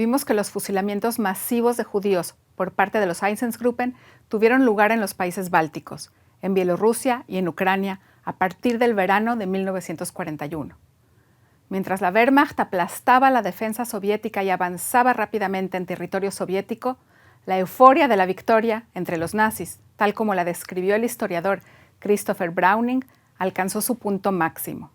vimos que los fusilamientos masivos de judíos por parte de los Einsatzgruppen tuvieron lugar en los países bálticos, en Bielorrusia y en Ucrania a partir del verano de 1941. Mientras la Wehrmacht aplastaba la defensa soviética y avanzaba rápidamente en territorio soviético, la euforia de la victoria entre los nazis, tal como la describió el historiador Christopher Browning, alcanzó su punto máximo.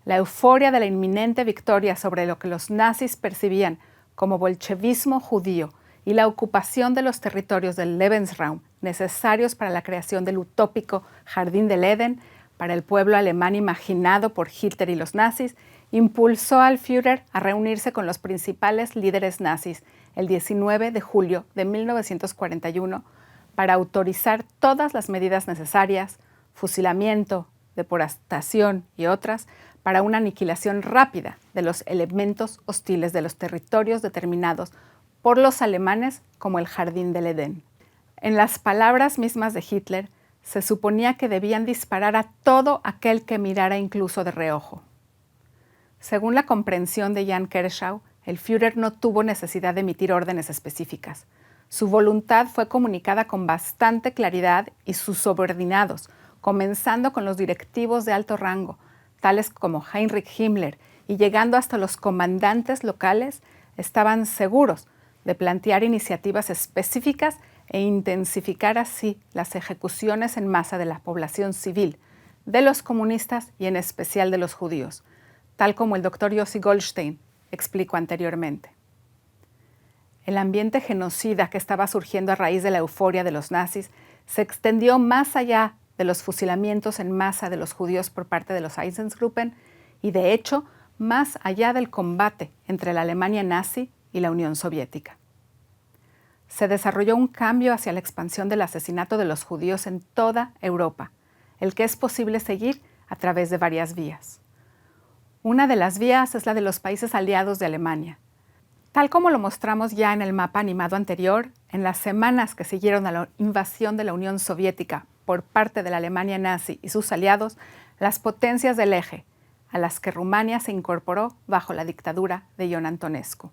La euforia de la inminente victoria sobre lo que los nazis percibían como bolchevismo judío y la ocupación de los territorios del Lebensraum necesarios para la creación del utópico Jardín del Edén para el pueblo alemán imaginado por Hitler y los nazis, impulsó al Führer a reunirse con los principales líderes nazis el 19 de julio de 1941 para autorizar todas las medidas necesarias, fusilamiento, deportación y otras, para una aniquilación rápida de los elementos hostiles de los territorios determinados por los alemanes como el Jardín del Edén. En las palabras mismas de Hitler, se suponía que debían disparar a todo aquel que mirara incluso de reojo. Según la comprensión de Jan Kershaw, el Führer no tuvo necesidad de emitir órdenes específicas. Su voluntad fue comunicada con bastante claridad y sus subordinados, comenzando con los directivos de alto rango, tales como Heinrich Himmler, y llegando hasta los comandantes locales, estaban seguros de plantear iniciativas específicas e intensificar así las ejecuciones en masa de la población civil, de los comunistas y en especial de los judíos, tal como el doctor Yossi Goldstein explicó anteriormente. El ambiente genocida que estaba surgiendo a raíz de la euforia de los nazis se extendió más allá de los fusilamientos en masa de los judíos por parte de los Einsatzgruppen y, de hecho, más allá del combate entre la Alemania nazi y la Unión Soviética. Se desarrolló un cambio hacia la expansión del asesinato de los judíos en toda Europa, el que es posible seguir a través de varias vías. Una de las vías es la de los países aliados de Alemania. Tal como lo mostramos ya en el mapa animado anterior, en las semanas que siguieron a la invasión de la Unión Soviética por parte de la Alemania nazi y sus aliados, las potencias del eje, a las que Rumania se incorporó bajo la dictadura de Ion Antonescu.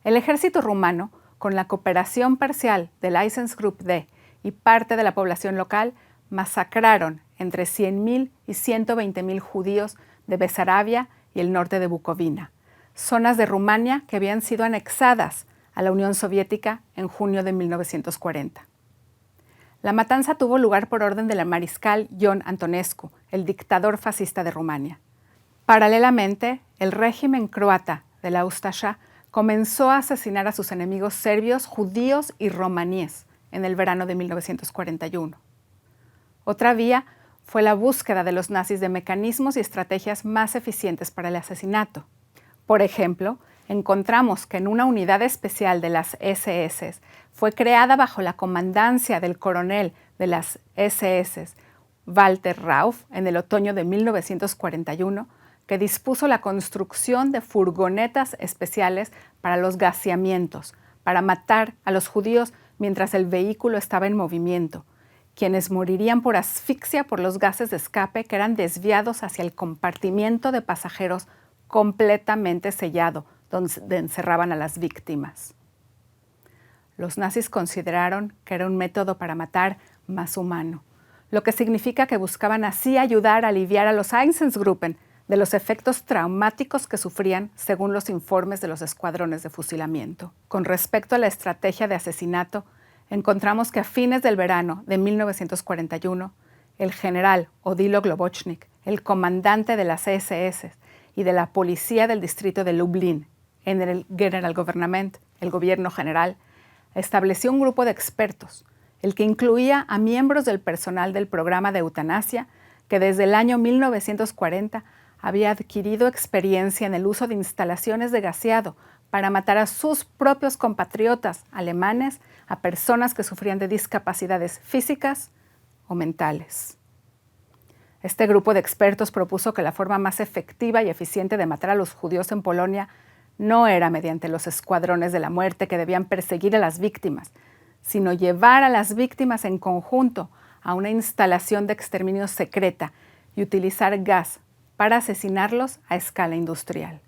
El ejército rumano, con la cooperación parcial del Einsatzgruppe D y parte de la población local, masacraron entre 100.000 y 120.000 judíos de Besarabia y el norte de Bucovina, zonas de Rumania que habían sido anexadas a la Unión Soviética en junio de 1940. La matanza tuvo lugar por orden del mariscal Ion Antonescu, el dictador fascista de Rumania. Paralelamente, el régimen croata de la Ustasha comenzó a asesinar a sus enemigos serbios, judíos y romaníes en el verano de 1941. Otra vía fue la búsqueda de los nazis de mecanismos y estrategias más eficientes para el asesinato. Por ejemplo, encontramos que en una unidad especial de las SS fue creada bajo la comandancia del coronel de las SS, Walter Rauff, en el otoño de 1941, que dispuso la construcción de furgonetas especiales para los gaseamientos, para matar a los judíos mientras el vehículo estaba en movimiento, quienes morirían por asfixia por los gases de escape que eran desviados hacia el compartimiento de pasajeros completamente sellado, donde encerraban a las víctimas. Los nazis consideraron que era un método para matar más humano, lo que significa que buscaban así ayudar a aliviar a los Einsatzgruppen de los efectos traumáticos que sufrían según los informes de los escuadrones de fusilamiento. Con respecto a la estrategia de asesinato, encontramos que a fines del verano de 1941, el general Odilo Globochnik, el comandante de las SS y de la policía del distrito de Lublin, en el General Government, el gobierno general, estableció un grupo de expertos, el que incluía a miembros del personal del programa de eutanasia que desde el año 1940 había adquirido experiencia en el uso de instalaciones de gaseado para matar a sus propios compatriotas alemanes, a personas que sufrían de discapacidades físicas o mentales. Este grupo de expertos propuso que la forma más efectiva y eficiente de matar a los judíos en Polonia no era mediante los escuadrones de la muerte que debían perseguir a las víctimas, sino llevar a las víctimas en conjunto a una instalación de exterminio secreta y utilizar gas para asesinarlos a escala industrial.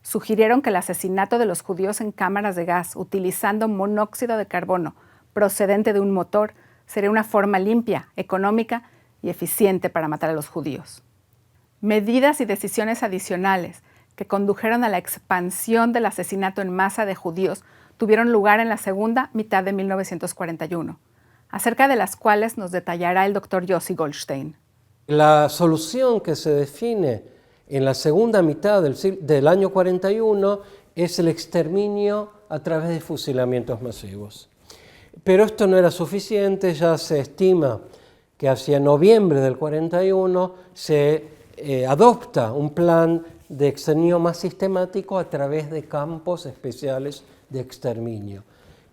Sugirieron que el asesinato de los judíos en cámaras de gas utilizando monóxido de carbono procedente de un motor sería una forma limpia, económica y eficiente para matar a los judíos. Medidas y decisiones adicionales que condujeron a la expansión del asesinato en masa de judíos tuvieron lugar en la segunda mitad de 1941, acerca de las cuales nos detallará el doctor Yossi Goldstein. La solución que se define en la segunda mitad del año 41 es el exterminio a través de fusilamientos masivos. Pero esto no era suficiente, ya se estima que hacia noviembre del 41 se adopta un plan de exterminio más sistemático a través de campos especiales de exterminio.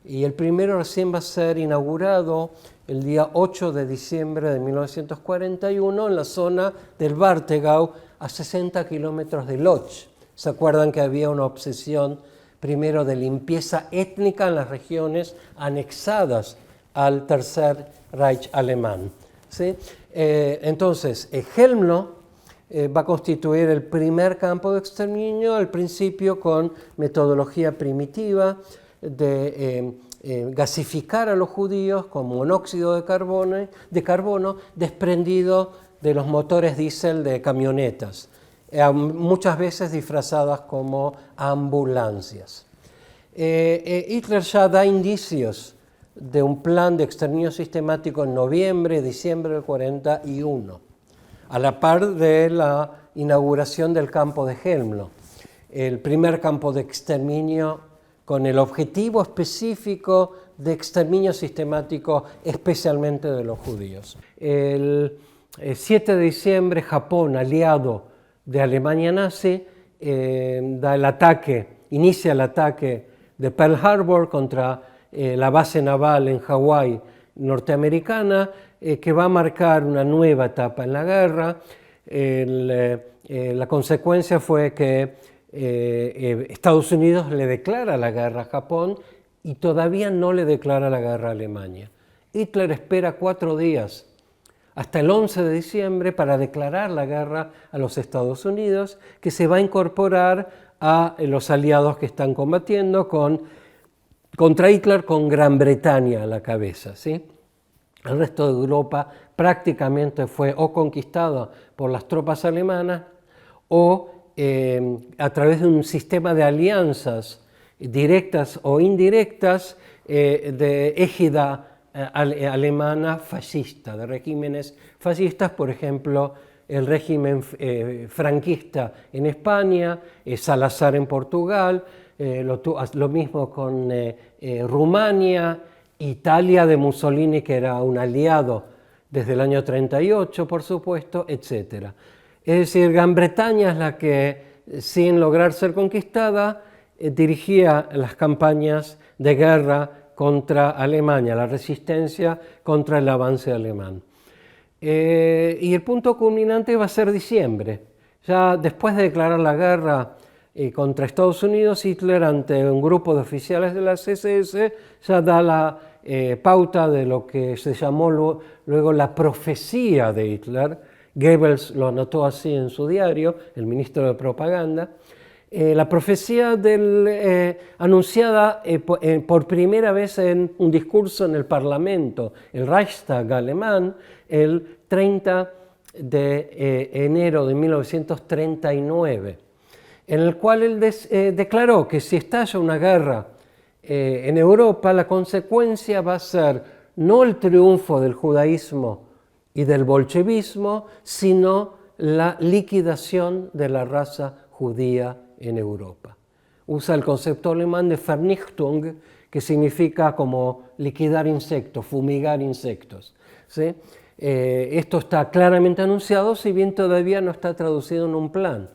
Y el primero recién va a ser inaugurado el día 8 de diciembre de 1941 en la zona del Warthegau, a 60 kilómetros de Lodz. ¿Se acuerdan que había una obsesión primero de limpieza étnica en las regiones anexadas al Tercer Reich alemán? ¿Sí? Entonces, Helmlo va a constituir el primer campo de exterminio, al principio con metodología primitiva de gasificar a los judíos con monóxido de carbono desprendido de los motores diésel de camionetas, muchas veces disfrazadas como ambulancias. Hitler ya da indicios de un plan de exterminio sistemático en noviembre y diciembre del 41, a la par de la inauguración del campo de Helmlo, el primer campo de exterminio con el objetivo específico de exterminio sistemático, especialmente de los judíos. El 7 de diciembre, Japón, aliado de Alemania nazi, inicia el ataque de Pearl Harbor contra la base naval en Hawái norteamericana, que va a marcar una nueva etapa en la guerra. La consecuencia fue que Estados Unidos le declara la guerra a Japón y todavía no le declara la guerra a Alemania. Hitler espera 4 días, hasta el 11 de diciembre, para declarar la guerra a los Estados Unidos, que se va a incorporar a los aliados que están combatiendo contra Hitler con Gran Bretaña a la cabeza, ¿sí? El resto de Europa prácticamente fue o conquistada por las tropas alemanas o a través de un sistema de alianzas directas o indirectas de égida alemana fascista, de regímenes fascistas, por ejemplo, el régimen franquista en España, Salazar en Portugal, lo mismo con Rumania, Italia de Mussolini, que era un aliado desde el año 38, por supuesto, etc. Es decir, Gran Bretaña es la que, sin lograr ser conquistada, dirigía las campañas de guerra contra Alemania, la resistencia contra el avance alemán. Y el punto culminante va a ser diciembre. Ya después de declarar la guerra contra Estados Unidos, Hitler, ante un grupo de oficiales de las SS, ya da la pauta de lo que se llamó luego la profecía de Hitler. Goebbels lo anotó así en su diario, el ministro de Propaganda. La profecía anunciada por primera vez en un discurso en el Parlamento, el Reichstag alemán, el 30 de enero de 1939, en el cual él declaró que si estalla una guerra en Europa, la consecuencia va a ser no el triunfo del judaísmo y del bolchevismo, sino la liquidación de la raza judía en Europa. Usa el concepto alemán de Vernichtung, que significa como liquidar insectos, fumigar insectos, ¿sí? Esto está claramente anunciado, si bien todavía no está traducido en un plan.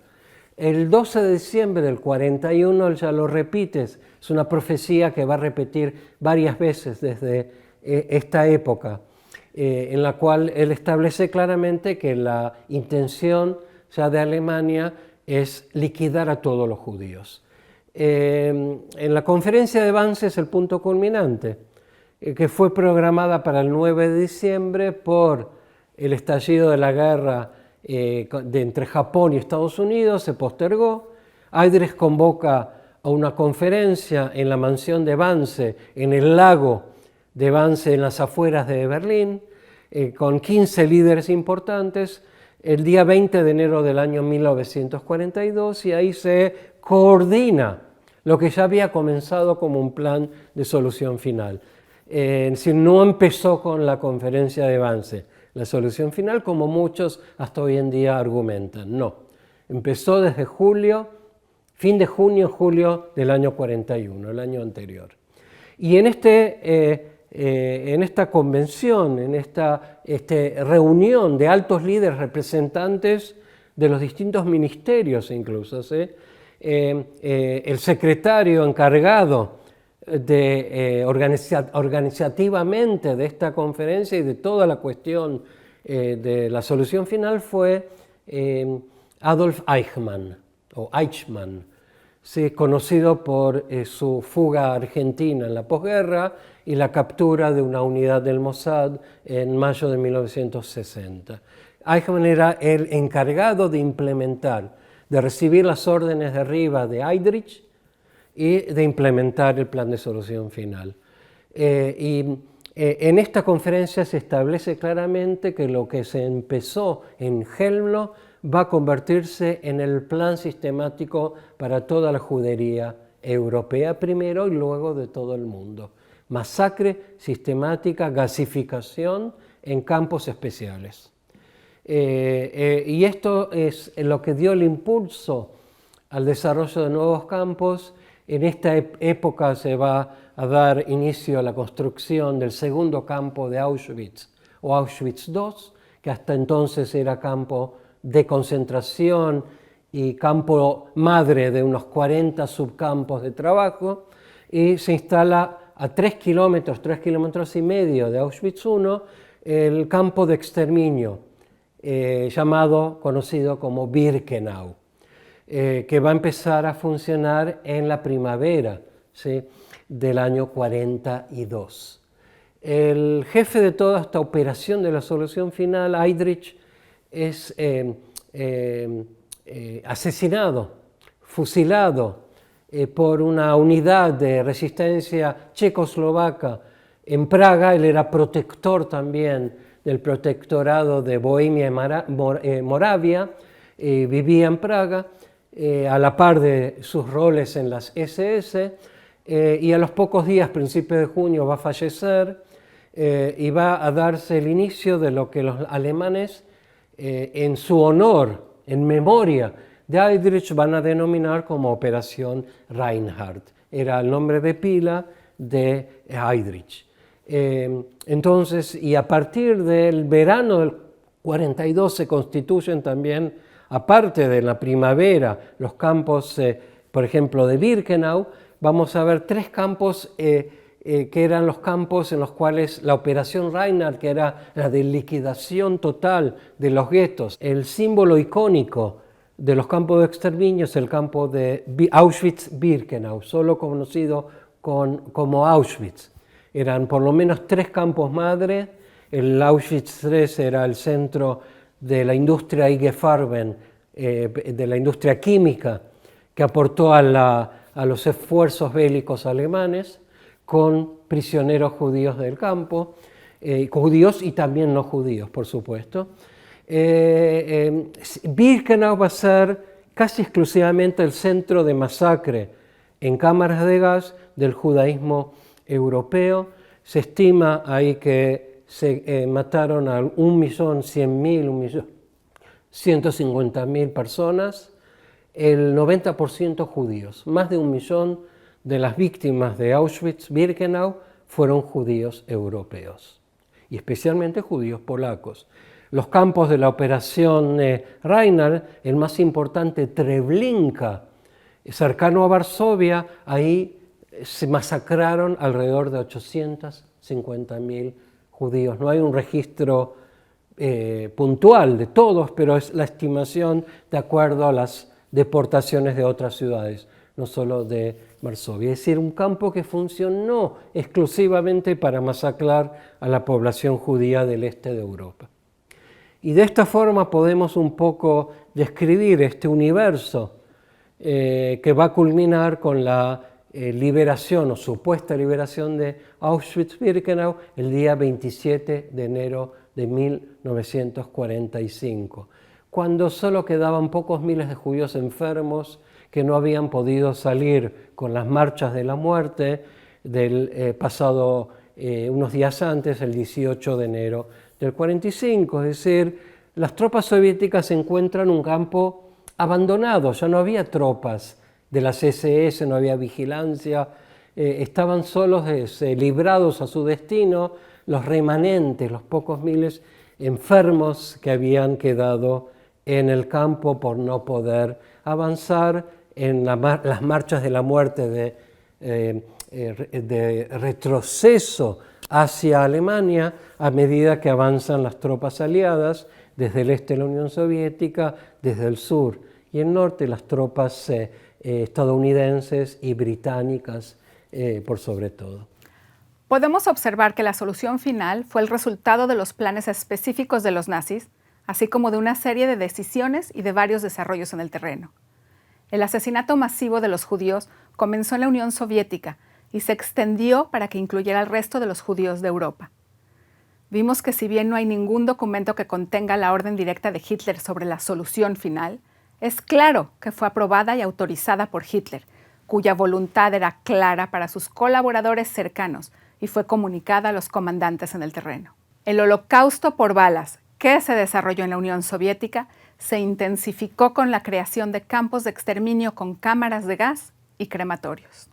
El 12 de diciembre del 41 él ya lo repite, es una profecía que va a repetir varias veces desde esta época, en la cual él establece claramente que la intención ya de Alemania es liquidar a todos los judíos. En la conferencia de Wannsee es el punto culminante, que fue programada para el 9 de diciembre por el estallido de la guerra entre Japón y Estados Unidos, se postergó Heydrich convoca a una conferencia en la mansión de Wannsee, en el lago de Wannsee, en las afueras de Berlín, con 15 líderes importantes, el día 20 de enero del año 1942, y ahí se coordina lo que ya había comenzado como un plan de solución final. Es decir, no empezó con la conferencia de Wannsee, la solución final, como muchos hasta hoy en día argumentan. No, empezó desde fin de junio, julio del año 41, el año anterior. Y en esta convención, en esta reunión de altos líderes representantes de los distintos ministerios incluso, el secretario encargado organizativamente de esta conferencia y de toda la cuestión de la solución final fue Adolf Eichmann, conocido por su fuga a Argentina en la posguerra y la captura de una unidad del Mossad en mayo de 1960. Eichmann era el encargado de implementar, de recibir las órdenes de arriba de Heydrich y de implementar el plan de solución final. En esta conferencia se establece claramente que lo que se empezó en Helmlo va a convertirse en el plan sistemático para toda la judería europea primero y luego de todo el mundo. Masacre sistemática, gasificación en campos especiales. Y esto es lo que dio el impulso al desarrollo de nuevos campos. En esta época se va a dar inicio a la construcción del segundo campo de Auschwitz, o Auschwitz II, que hasta entonces era campo de concentración y campo madre de unos 40 subcampos de trabajo, y se instala a 3 kilómetros y medio de Auschwitz I, el campo de exterminio, conocido como Birkenau, que va a empezar a funcionar en la primavera, ¿sí?, del año 42. El jefe de toda esta operación de la solución final, Heydrich, es asesinado, fusilado por una unidad de resistencia checoslovaca en Praga. Él era protector también del protectorado de Bohemia y Moravia, vivía en Praga, a la par de sus roles en las SS, y a los pocos días, principios de junio, va a fallecer y va a darse el inicio de lo que los alemanes, en su honor, en memoria de Heydrich, van a denominar como Operación Reinhardt. Era el nombre de pila de Heydrich. Entonces, y a partir del verano del 42 se constituyen también, aparte de la primavera, los campos, por ejemplo, de Birkenau. Vamos a ver 3 campos que eran los campos en los cuales la Operación Reinhardt, que era la de liquidación total de los guetos, el símbolo icónico de los campos de exterminio es el campo de Auschwitz-Birkenau, solo conocido como Auschwitz. Eran por lo menos 3 campos madre. El Auschwitz III era el centro de la industria IG Farben, de la industria química, que aportó a los esfuerzos bélicos alemanes, con prisioneros judíos del campo, judíos y también no judíos, por supuesto. Birkenau va a ser casi exclusivamente el centro de masacre en cámaras de gas del judaísmo europeo. Se estima ahí que se mataron a 1.100.000, 1.150.000 personas, el 90% judíos. Más de 1 millón de las víctimas de Auschwitz-Birkenau fueron judíos europeos, y especialmente judíos polacos. Los campos de la Operación Reinhardt, el más importante, Treblinka, cercano a Varsovia, ahí se masacraron alrededor de 850.000 judíos. No hay un registro puntual de todos, pero es la estimación de acuerdo a las deportaciones de otras ciudades, no solo de Varsovia. Es decir, un campo que funcionó exclusivamente para masacrar a la población judía del este de Europa. Y de esta forma podemos un poco describir este universo que va a culminar con la liberación o supuesta liberación de Auschwitz-Birkenau el día 27 de enero de 1945, cuando solo quedaban pocos miles de judíos enfermos que no habían podido salir con las marchas de la muerte del pasado unos días antes, el 18 de enero del 45. Es decir, las tropas soviéticas se encuentran en un campo abandonado, ya no había tropas de las SS, no había vigilancia, estaban solos, librados a su destino, los remanentes, los pocos miles enfermos que habían quedado en el campo por no poder avanzar en las marchas de la muerte de retroceso hacia Alemania a medida que avanzan las tropas aliadas desde el este de la Unión Soviética, desde el sur y el norte las tropas estadounidenses y británicas por sobre todo. Podemos observar que la solución final fue el resultado de los planes específicos de los nazis, así como de una serie de decisiones y de varios desarrollos en el terreno. El asesinato masivo de los judíos comenzó en la Unión Soviética y se extendió para que incluyera al resto de los judíos de Europa. Vimos que si bien no hay ningún documento que contenga la orden directa de Hitler sobre la solución final, es claro que fue aprobada y autorizada por Hitler, cuya voluntad era clara para sus colaboradores cercanos y fue comunicada a los comandantes en el terreno. El holocausto por balas, que se desarrolló en la Unión Soviética, se intensificó con la creación de campos de exterminio con cámaras de gas y crematorios.